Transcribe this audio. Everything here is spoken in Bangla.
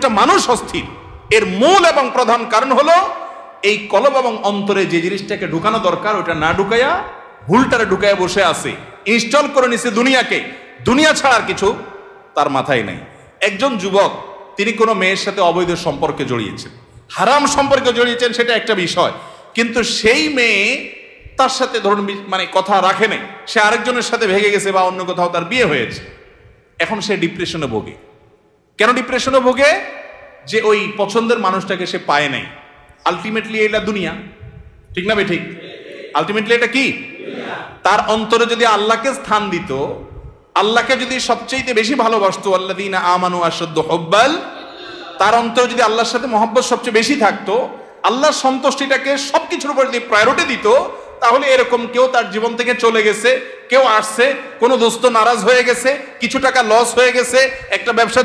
প্রত্যেকটা মানুষ অস্থির। এর মূল এবং প্রধান কারণ হলো এই কলব এবং অন্তরে যে জিনিসটাকে ঢুকানো দরকার ওটা না ঢুকাইয়া ভুলটারে ঢুকাইয়া বসে আছে, ইনস্টল করে নিছে দুনিয়াকে। দুনিয়া ছাড়ার কিছু তার মাথায় নাই। একজন যুবক তিনি কোনো মেয়ের সাথে অবৈধ সম্পর্কে জড়িয়েছেন, হারাম সম্পর্কে জড়িয়েছেন, সেটা একটা বিষয়। কিন্তু সেই মেয়ে তার সাথে ধরুন মানে কথা রাখে নাই, সে আরেকজনের সাথে ভেগে গেছে বা অন্য কোথাও তার বিয়ে হয়েছে। এখন সে ডিপ্রেশনে ভোগে। কেন ডিপ্রেশনে ভোগে? যে ওই পছন্দের মানুষটাকে সে পায় নাই। আলটিমেটলি এটা দুনিয়া, ঠিক না ভাই? ঠিক। আলটিমেটলি এটা কি? তার অন্তরে যদি আল্লাহকে স্থান দিত, আল্লাহকে যদি সবচেয়ে বেশি ভালোবাসতো, আল্লাযীনা আমানু আশাদ্দু হুব্বাল, তার অন্তরে যদি আল্লাহর সাথে মহব্বত সবচেয়ে বেশি থাকতো, আল্লাহর সন্তুষ্টিটাকে সবকিছুর উপর যদি প্রায়োরিটি দিত, তাহলে এরকম কেউ তার জীবন থেকে চলে গেছে, কেউ আসছে, কোনো দোস্ত নারাজ হয়ে গেছে, কিছু টাকা লস হয়ে গেছে, একটা ব্যবসা